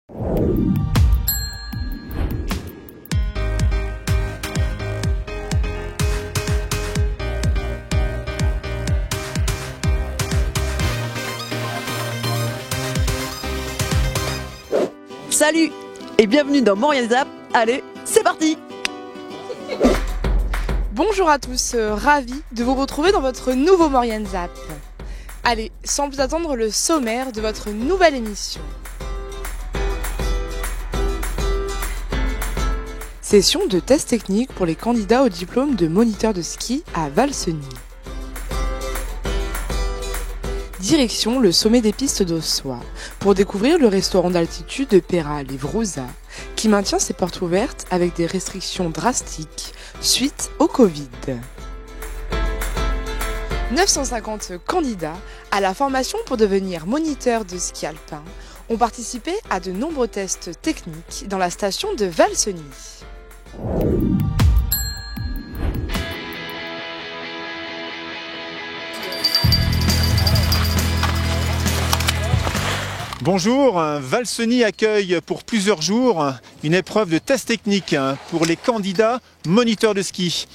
Salut et bienvenue dans Morian Zap. Allez, c'est parti! Bonjour à tous, ravi de vous retrouver dans votre nouveau Morian Zap. Allez, sans plus attendre, le sommaire de votre nouvelle émission. Session de test technique pour les candidats au diplôme de moniteur de ski à Valseny. Direction le sommet des pistes d'Ossois pour découvrir le restaurant d'altitude de Péral et Vrouza qui maintient ses portes ouvertes avec des restrictions drastiques suite au Covid. 950 candidats à la formation pour devenir moniteur de ski alpin ont participé à de nombreux tests techniques dans la station de Valseny. Bonjour, Valseny accueille pour plusieurs jours une épreuve de test technique pour les candidats moniteurs de ski.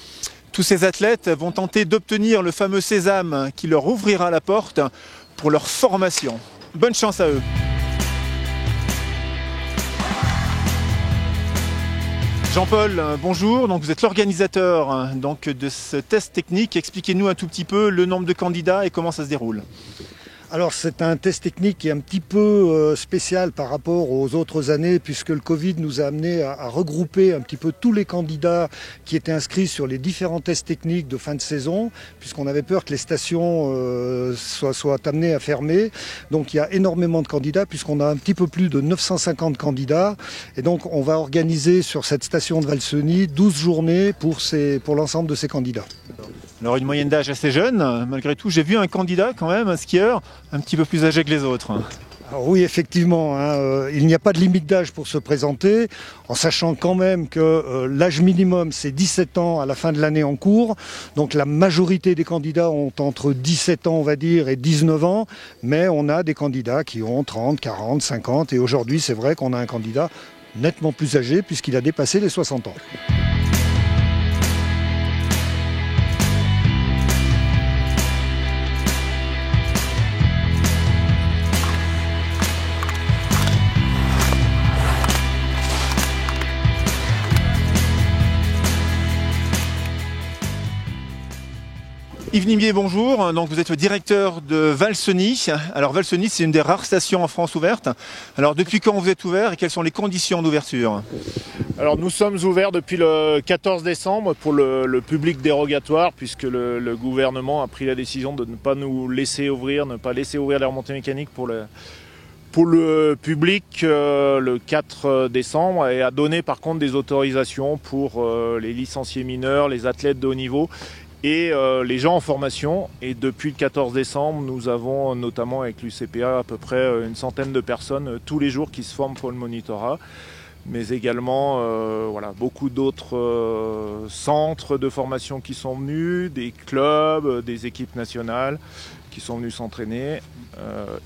Tous ces athlètes vont tenter d'obtenir le fameux sésame qui leur ouvrira la porte pour leur formation. Bonne chance à eux. Jean-Paul, bonjour. Donc vous êtes l'organisateur de ce test technique. Expliquez-nous un tout petit peu le nombre de candidats et comment ça se déroule. Alors c'est un test technique qui est un petit peu spécial par rapport aux autres années puisque le Covid nous a amené à regrouper un petit peu tous les candidats qui étaient inscrits sur les différents tests techniques de fin de saison puisqu'on avait peur que les stations soient amenées à fermer. Donc il y a énormément de candidats puisqu'on a un petit peu plus de 950 candidats et donc on va organiser sur cette station de Valseny 12 journées pour l'ensemble de ces candidats. Alors une moyenne d'âge assez jeune, malgré tout j'ai vu un candidat quand même, un skieur, un petit peu plus âgé que les autres. Alors oui, effectivement, il n'y a pas de limite d'âge pour se présenter, en sachant quand même que l'âge minimum c'est 17 ans à la fin de l'année en cours, donc la majorité des candidats ont entre 17 ans on va dire et 19 ans, mais on a des candidats qui ont 30, 40, 50 et aujourd'hui c'est vrai qu'on a un candidat nettement plus âgé puisqu'il a dépassé les 60 ans. Yves Nimier, bonjour. Donc vous êtes le directeur de Valseny. Alors Valseny, c'est une des rares stations en France ouvertes. Alors depuis quand vous êtes ouvert et quelles sont les conditions d'ouverture? Alors nous sommes ouverts depuis le 14 décembre pour le public dérogatoire puisque le gouvernement a pris la décision de ne pas nous laisser ouvrir, ne pas laisser ouvrir les remontées mécaniques pour le public le 4 décembre et a donné par contre des autorisations pour les licenciés mineurs, les athlètes de haut niveau et les gens en formation. Et depuis le 14 décembre, nous avons notamment avec l'UCPA à peu près une centaine de personnes tous les jours qui se forment pour le monitorat. Mais également beaucoup d'autres centres de formation qui sont venus, des clubs, des équipes nationales qui sont venus s'entraîner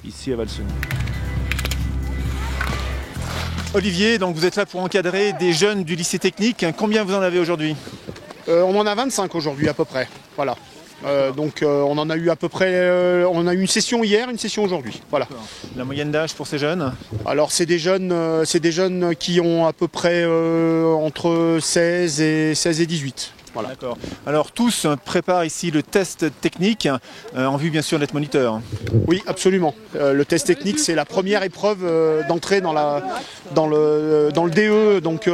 ici à Valseny. Olivier, donc vous êtes là pour encadrer des jeunes du lycée technique. Combien vous en avez aujourd'hui? On en a 25 aujourd'hui à peu près. Voilà. On en a eu à peu près. On a eu une session hier, une session aujourd'hui. Voilà. La moyenne d'âge pour ces jeunes? Alors c'est des jeunes qui ont à peu près entre 16 et 18. Voilà. D'accord. Alors tous préparent ici le test technique en vue bien sûr d'être moniteur. Oui, absolument. Le test technique, c'est la première épreuve d'entrée dans le DE, donc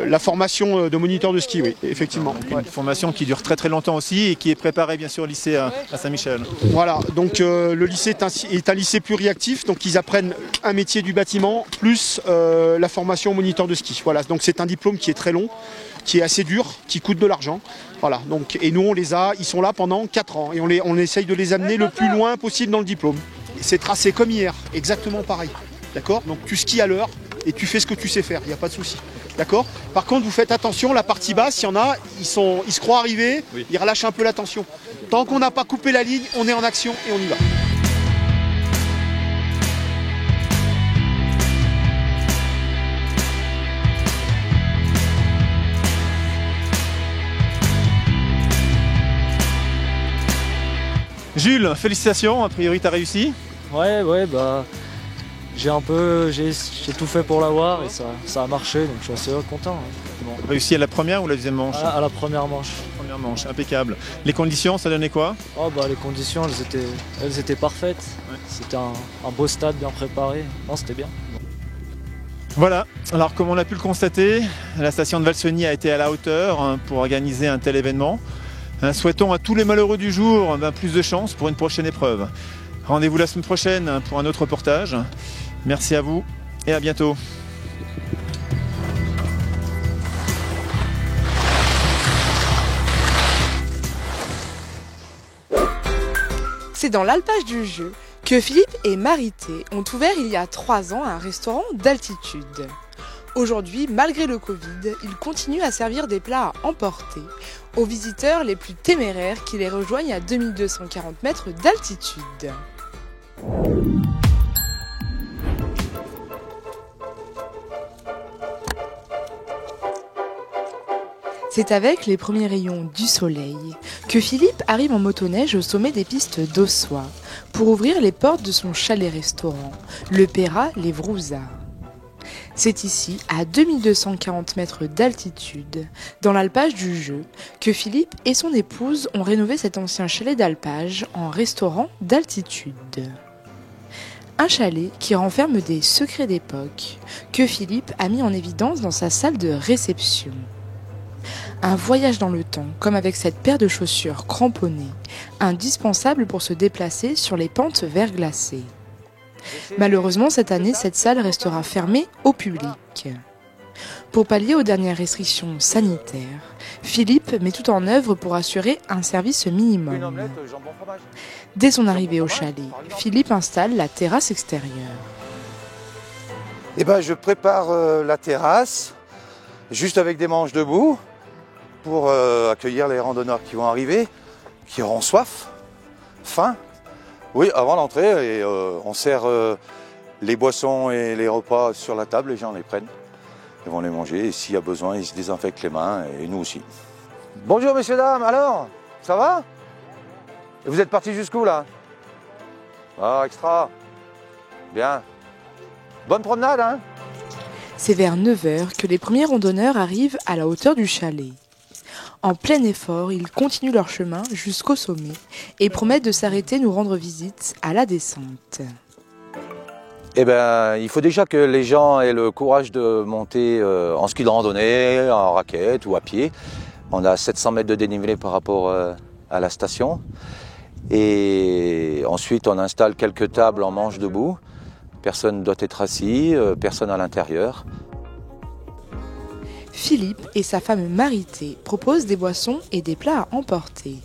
la formation de moniteur de ski, oui, effectivement. Une formation qui dure très très longtemps aussi et qui est préparée bien sûr au lycée à Saint-Michel. Voilà, donc le lycée est un lycée pluriactif, donc ils apprennent un métier du bâtiment plus la formation moniteur de ski. Voilà, donc c'est un diplôme qui est très long, qui est assez dur, qui coûte de l'argent. Voilà, donc, et nous ils sont là pendant 4 ans et on essaye de les amener le plus loin possible dans le diplôme. C'est tracé comme hier, exactement pareil. D'accord? Donc tu skis à l'heure et tu fais ce que tu sais faire, il n'y a pas de souci. D'accord? Par contre, vous faites attention, la partie basse, il y en a, ils se croient arrivés, oui. Ils relâchent un peu la tension. Tant qu'on n'a pas coupé la ligne, on est en action et on y va. Jules, félicitations, a priori tu as réussi. Ouais, bah j'ai tout fait pour l'avoir et ça a marché, donc je suis assez content. Bon. Réussi à la première ou la deuxième manche? À la première manche. Première manche, impeccable. Les conditions, ça donnait quoi? Oh bah les conditions, elles étaient parfaites. Ouais. C'était un beau stade bien préparé. Non, c'était bien. Voilà, alors comme on a pu le constater, la station de Valseny a été à la hauteur pour organiser un tel événement. Souhaitons à tous les malheureux du jour plus de chance pour une prochaine épreuve. Rendez-vous la semaine prochaine pour un autre reportage. Merci à vous et à bientôt. C'est dans l'alpage du jeu que Philippe et Marité ont ouvert il y a 3 ans un restaurant d'altitude. Aujourd'hui, malgré le Covid, ils continuent à servir des plats à emporter aux visiteurs les plus téméraires qui les rejoignent à 2240 mètres d'altitude. C'est avec les premiers rayons du soleil que Philippe arrive en motoneige au sommet des pistes d'Ossois pour ouvrir les portes de son chalet-restaurant, le Perra Les Vrouzas. C'est ici, à 2240 mètres d'altitude, dans l'alpage du jeu, que Philippe et son épouse ont rénové cet ancien chalet d'alpage en restaurant d'altitude. Un chalet qui renferme des secrets d'époque que Philippe a mis en évidence dans sa salle de réception. Un voyage dans le temps, comme avec cette paire de chaussures cramponnées, indispensable pour se déplacer sur les pentes verglacées. Malheureusement, cette année, cette salle restera fermée au public. Pour pallier aux dernières restrictions sanitaires, Philippe met tout en œuvre pour assurer un service minimum. Dès son arrivée au chalet, Philippe installe la terrasse extérieure. Je prépare la terrasse, juste avec des manches debout, pour accueillir les randonneurs qui vont arriver, qui auront soif, faim. Oui, avant l'entrée, on sert les boissons et les repas sur la table, les gens les prennent. Ils vont les manger et s'il y a besoin, ils se désinfectent les mains et nous aussi. Bonjour messieurs, dames, alors, ça va? Vous êtes partis jusqu'où là? Ah, extra. Bien. Bonne promenade, hein? C'est vers 9h que les premiers randonneurs arrivent à la hauteur du chalet. En plein effort, ils continuent leur chemin jusqu'au sommet et promettent de s'arrêter nous rendre visite à la descente. Il faut déjà que les gens aient le courage de monter en ski de randonnée, en raquette ou à pied. On a 700 mètres de dénivelé par rapport à la station. Et ensuite, on installe quelques tables en manche debout. Personne ne doit être assis, personne à l'intérieur. Philippe et sa femme Marité proposent des boissons et des plats à emporter.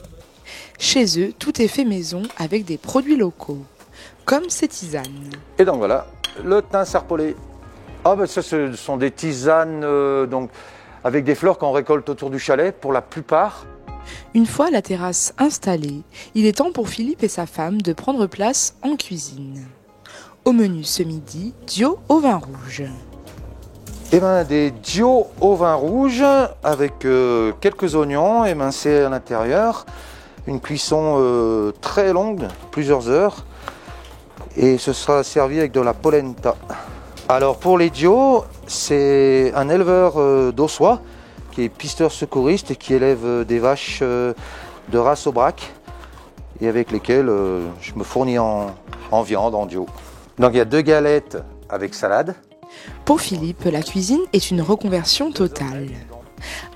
Chez eux, tout est fait maison avec des produits locaux, comme ces tisanes. Et donc voilà, le thym serpollet. Ça, ce sont des tisanes avec des fleurs qu'on récolte autour du chalet pour la plupart. Une fois la terrasse installée, il est temps pour Philippe et sa femme de prendre place en cuisine. Au menu ce midi, dio au vin rouge. Des dio au vin rouge avec quelques oignons émincés à l'intérieur. Une cuisson très longue, plusieurs heures. Et ce sera servi avec de la polenta. Alors pour les dio, c'est un éleveur d'Ossois qui est pisteur secouriste et qui élève des vaches de race Aubrac et avec lesquelles je me fournis en viande, en dio. Donc il y a 2 galettes avec salade. Pour Philippe, la cuisine est une reconversion totale.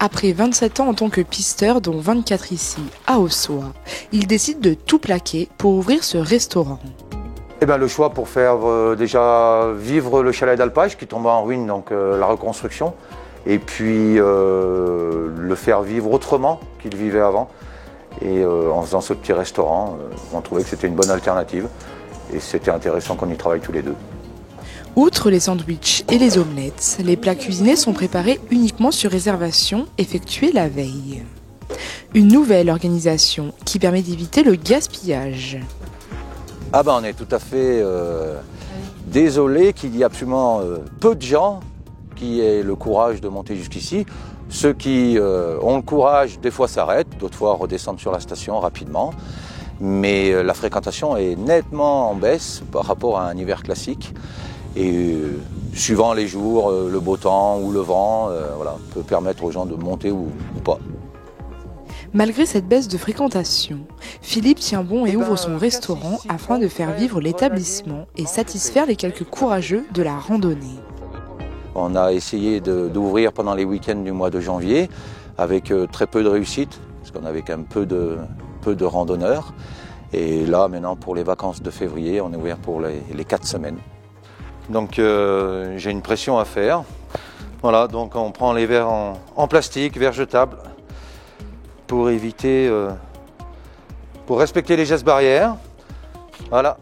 Après 27 ans en tant que pisteur, dont 24 ici à Ossois, il décide de tout plaquer pour ouvrir ce restaurant. Le choix pour faire déjà vivre le chalet d'alpage qui tombe en ruine, donc la reconstruction, et puis le faire vivre autrement qu'il vivait avant. Et en faisant ce petit restaurant, on trouvait que c'était une bonne alternative et c'était intéressant qu'on y travaille tous les deux. Outre les sandwichs et les omelettes, les plats cuisinés sont préparés uniquement sur réservation effectuée la veille. Une nouvelle organisation qui permet d'éviter le gaspillage. On est tout à fait désolé qu'il y ait absolument peu de gens qui aient le courage de monter jusqu'ici. Ceux qui ont le courage, des fois s'arrêtent, d'autres fois redescendent sur la station rapidement. mais la fréquentation est nettement en baisse par rapport à un hiver classique. Et suivant les jours, le beau temps ou le vent, voilà, peut permettre aux gens de monter ou pas. Malgré cette baisse de fréquentation, Philippe tient bon et ouvre son restaurant afin de faire vivre l'établissement et satisfaire les quelques courageux de la randonnée. On a essayé d'ouvrir pendant les week-ends du mois de janvier avec très peu de réussite, parce qu'on avait quand même peu de randonneurs. Et là, maintenant, pour les vacances de février, on est ouvert pour les 4 semaines. Donc j'ai une pression à faire. Voilà, donc on prend les verres en plastique, verres jetables, pour éviter, pour respecter les gestes barrières. Voilà.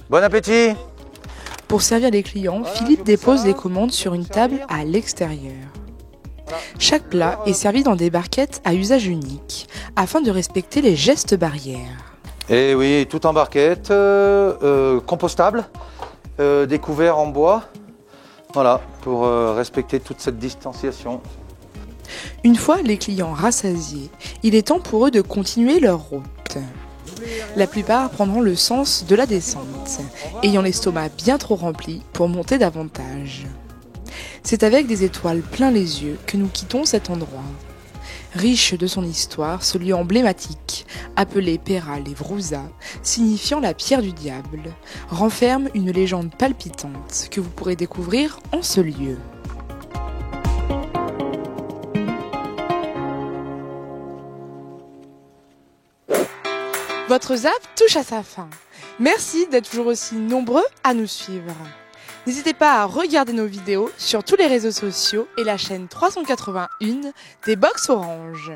Bon appétit! Pour servir les clients, Philippe dépose les commandes sur une table à l'extérieur. Chaque plat est servi dans des barquettes à usage unique, afin de respecter les gestes barrières. Et oui, tout en barquette, compostable, des couverts en bois, voilà, pour respecter toute cette distanciation. Une fois les clients rassasiés, il est temps pour eux de continuer leur route. La plupart prendront le sens de la descente, ayant l'estomac bien trop rempli pour monter davantage. C'est avec des étoiles plein les yeux que nous quittons cet endroit. Riche de son histoire, ce lieu emblématique, appelé Péral et Vrouza, signifiant la pierre du diable, renferme une légende palpitante que vous pourrez découvrir en ce lieu. Votre zap touche à sa fin. Merci d'être toujours aussi nombreux à nous suivre. N'hésitez pas à regarder nos vidéos sur tous les réseaux sociaux et la chaîne 381 des Box Orange.